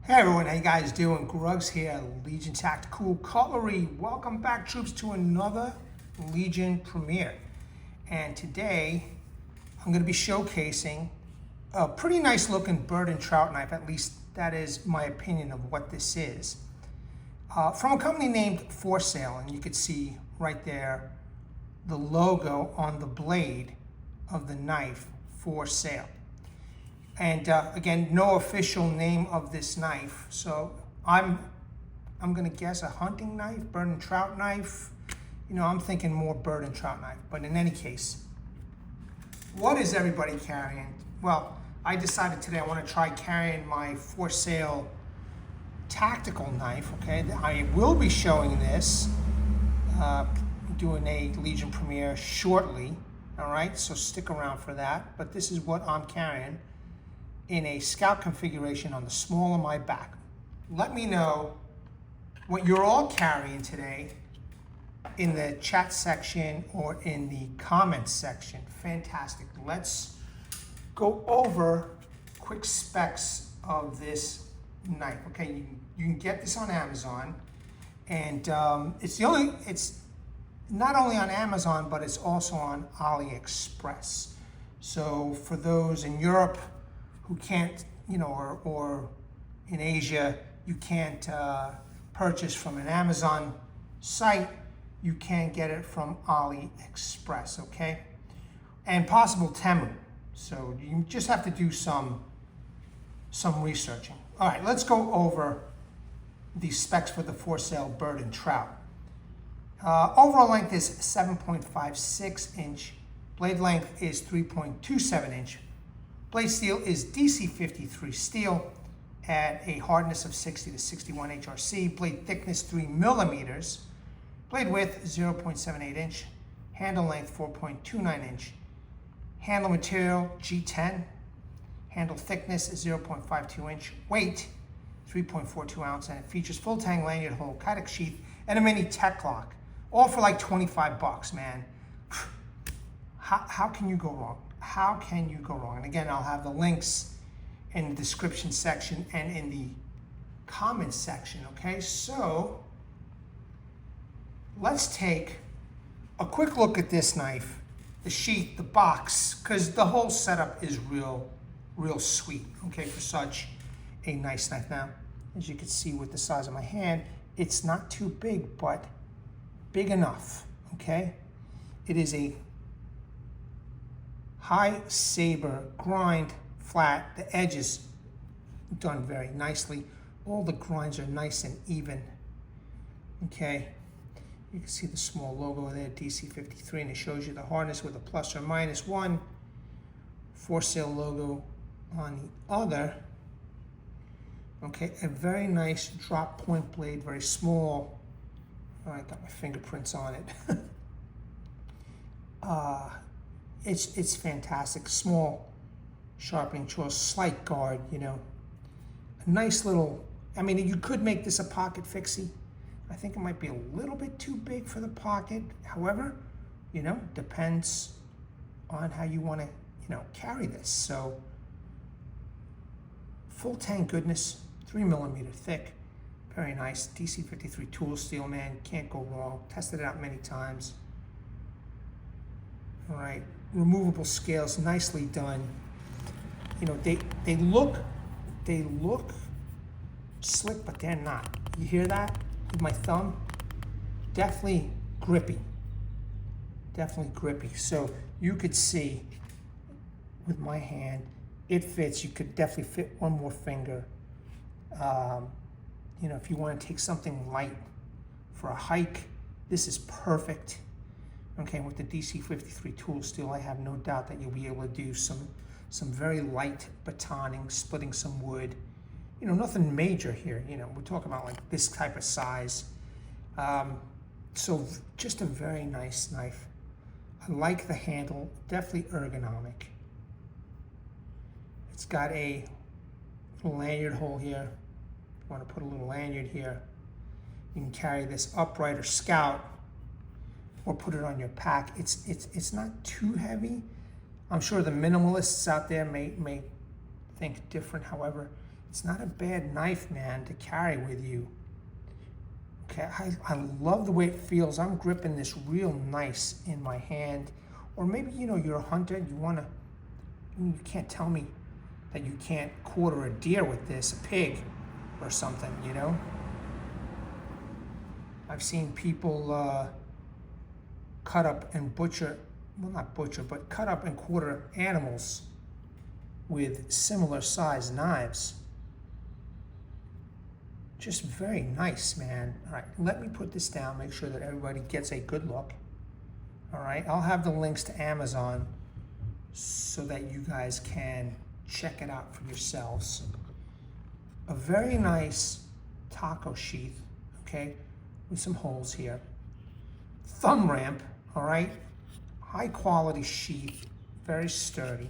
Hey everyone, how you guys doing? Grugs here, Legion Tactical Cutlery. Welcome back, troops, to another Legion premiere. And today, I'm going to be showcasing a pretty nice looking bird and trout knife. At least that is my opinion of what this is. From a company named Foresail, and you can see right there the logo on the blade of the knife, Foresail. And again, no official name of this knife. So I'm gonna guess a hunting knife, bird and trout knife. You know, I'm thinking more bird and trout knife. But in any case, what is everybody carrying? Well, I decided today I want to try carrying my Foresail tactical knife. Okay, I will be showing this, doing a Legion premiere shortly. All right, so stick around for that. But this is what I'm carrying in a scout configuration on the small of my back. Let me know what you're all carrying today in the chat section or in the comments section. Fantastic. Let's go over quick specs of this knife. Okay, you can get this on Amazon, and it's not only on Amazon, but it's also on AliExpress. So for those in Europe who can't, you know, or in Asia, you can't purchase from an Amazon site, you can get it from AliExpress, okay? And possible Temu. So you just have to do some researching. All right, let's go over the specs for the Foresail Bird and Trout. Overall length is 7.56 inch. Blade length is 3.27 inch. Blade steel is DC53 Steel at a hardness of 60 to 61 HRC. Blade thickness 3 millimeters. Blade width 0.78 inch. Handle length 4.29 inch. Handle material G10. Handle thickness is 0.52 inch. Weight 3.42 ounce, and it features full tang lanyard hole, Kydex sheath, and a mini Tekloc. All for like 25 bucks, man. How can you go wrong? How can you go wrong? And again, I'll have the links in the description section and in the comments section, okay? So let's take a quick look at this knife, the sheath, the box, because the whole setup is real sweet, okay, for such a nice knife. Now, as you can see with the size of my hand, it's not too big, but big enough, okay? It is a high saber grind, flat. The edge is done very nicely. All the grinds are nice and even. Okay, you can see the small logo there, DC53, and it shows you the hardness with a plus or minus one. Foresail logo on the other. Okay, a very nice drop point blade, very small. Oh, I got my fingerprints on it. It's fantastic. Small sharpening tool, slight guard, you know. A nice little, I mean, you could make this a pocket fixie. I think it might be a little bit too big for the pocket. However, you know, depends on how you want to, you know, carry this. So, full tang goodness, 3 millimeter thick. Very nice. DC53 tool steel, man. Can't go wrong. Tested it out many times. All right. Removable scales, nicely done. You know, they look slick, but they're not. You hear that with my thumb? Definitely grippy. Definitely grippy. So you could see with my hand, it fits. You could definitely fit one more finger. You know, if you want to take something light for a hike, this is perfect. Okay, with the DC53 tool steel, I have no doubt that you'll be able to do some very light batoning, splitting some wood. You know, nothing major here. You know, we're talking about like this type of size. So just a very nice knife. I like the handle, definitely ergonomic. It's got a little lanyard hole here. If you want to put a little lanyard here, you can carry this upright or scout, or put it on your pack. It's not too heavy. I'm sure the minimalists out there may think different. However, It's not a bad knife, man, to carry with you. Okay, I love the way it feels. I'm gripping this real nice in my hand. Or maybe, you know, you're a hunter, you can't tell me that you can't quarter a deer with this, a pig or something, you know? I've seen people cut up and butcher, well, not butcher, but cut up and quarter animals with similar sized knives. Just very nice, man. All right, let me put this down, make sure that everybody gets a good look. All right, I'll have the links to Amazon so that you guys can check it out for yourselves. A very nice taco sheath, okay, with some holes here. Thumb ramp, all right, high quality sheath, very sturdy.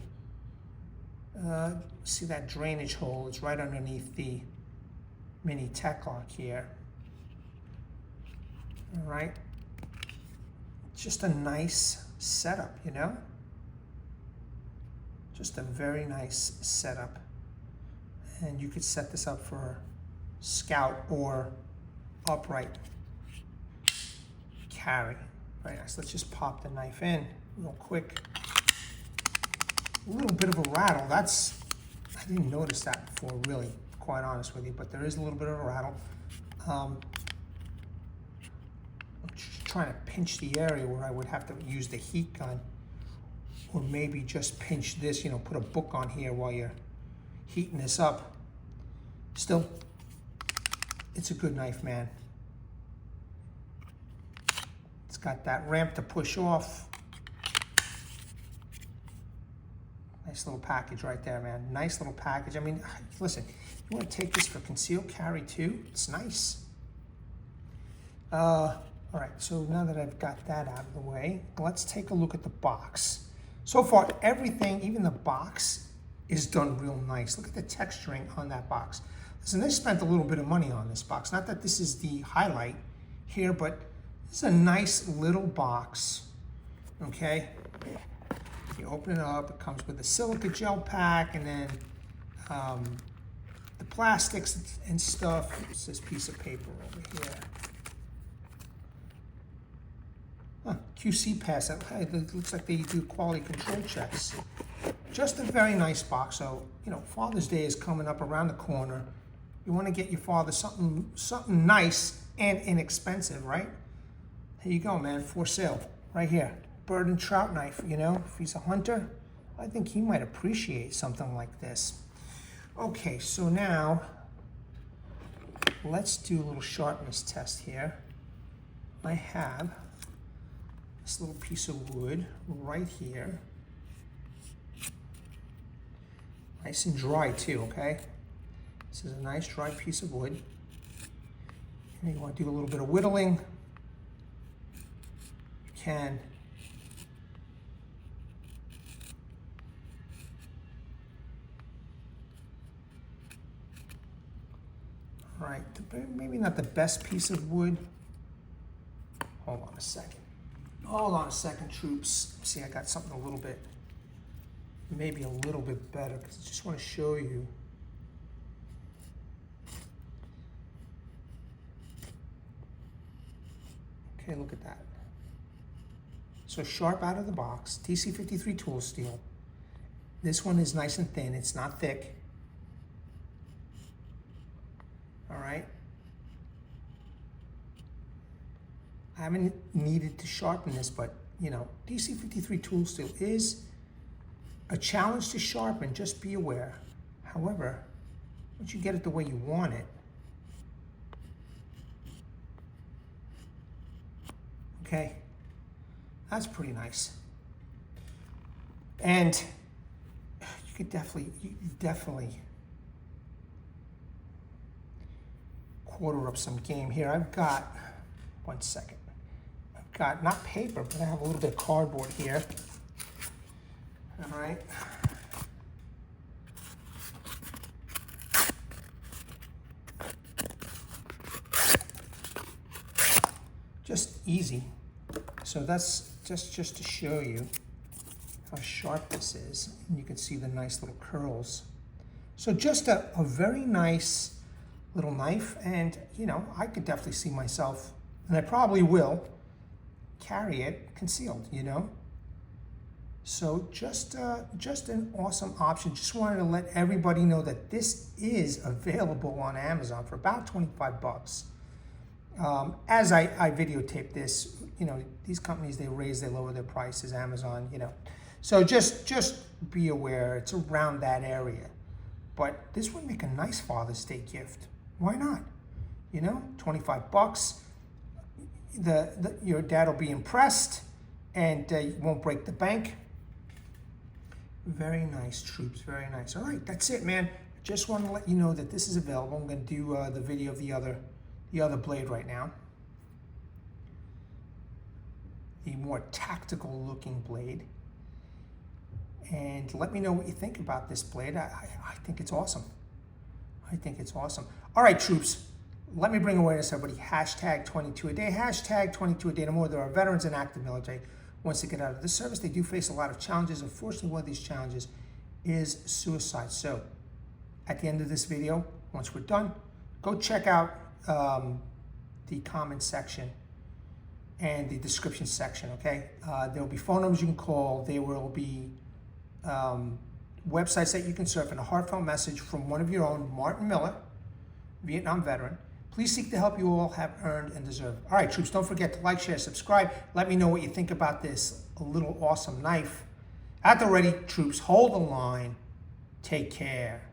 See that drainage hole? It's right underneath the mini Tekloc here. All right, just a nice setup, you know? Just a very nice setup. And you could set this up for scout or upright carry. Very nice. Let's just pop the knife in real quick. A little bit of a rattle. I didn't notice that before, really, quite honest with you, but there is a little bit of a rattle. I'm just trying to pinch the area where I would have to use the heat gun, or maybe just pinch this, you know, put a book on here while you're heating this up. Still, it's a good knife, man. It's got that ramp to push off. Nice little package right there, man. Nice little package. I mean, listen, you want to take this for concealed carry too? It's nice. All right, so now that I've got that out of the way, let's take a look at the box. So far, everything, even the box, is done real nice. Look at the texturing on that box. Listen, they spent a little bit of money on this box. Not that this is the highlight here, but this is a nice little box, okay? You open it up, it comes with a silica gel pack, and then the plastics and stuff. It's this piece of paper over here. Huh, QC pass. It looks like they do quality control checks. Just a very nice box. So, you know, Father's Day is coming up around the corner. You want to get your father something nice and inexpensive, right? Here you go, man. Foresail, right here. Bird and trout knife, you know, if he's a hunter, I think he might appreciate something like this. Okay, so now let's do a little sharpness test here. I have this little piece of wood right here. Nice and dry too, okay? This is a nice dry piece of wood. And you want to do a little bit of whittling. You can. All right, maybe not the best piece of wood. Hold on a second. Hold on a second, troops. See, I got something a little bit, maybe a little bit better, because I just want to show you. Okay, look at that. So sharp out of the box, DC53 tool steel. This one is nice and thin, it's not thick. All right. I haven't needed to sharpen this, but you know, DC53 tool steel is a challenge to sharpen, just be aware. However, once you get it the way you want it, okay, that's pretty nice. And you could definitely quarter up some game here. I've got, one second. I've got, not paper, but I have a little bit of cardboard here. All right. Just easy. So that's just to show you how sharp this is. And you can see the nice little curls. So just a very nice little knife, and you know, I could definitely see myself, and I probably will, carry it concealed, you know? So just an awesome option. Just wanted to let everybody know that this is available on Amazon for about 25 bucks. As I videotape this, you know, these companies, they lower their prices, Amazon, you know. So just be aware, it's around that area. But this would make a nice Father's Day gift. Why not? You know, 25 bucks. Your dad will be impressed, and you won't break the bank. Very nice, troops, very nice. All right, that's it, man. Just want to let you know that this is available. I'm going to do the video of the other blade right now. The more tactical looking blade. And let me know what you think about this blade. I think it's awesome. I think it's awesome. All right, troops, let me bring awareness to everybody. Hashtag 22 a day. Hashtag 22 a day no more. There are veterans and active military. Once they get out of the service, they do face a lot of challenges. Unfortunately, one of these challenges is suicide. So at the end of this video, once we're done, go check out the comment section and the description section, okay? There will be phone numbers you can call. There will be websites that you can surf, and a heartfelt message from one of your own, Martin Miller, Vietnam veteran. Please seek the help you all have earned and deserve. All right, troops, don't forget to like, share, subscribe. Let me know what you think about this little awesome knife. At the ready, troops, hold the line. Take care.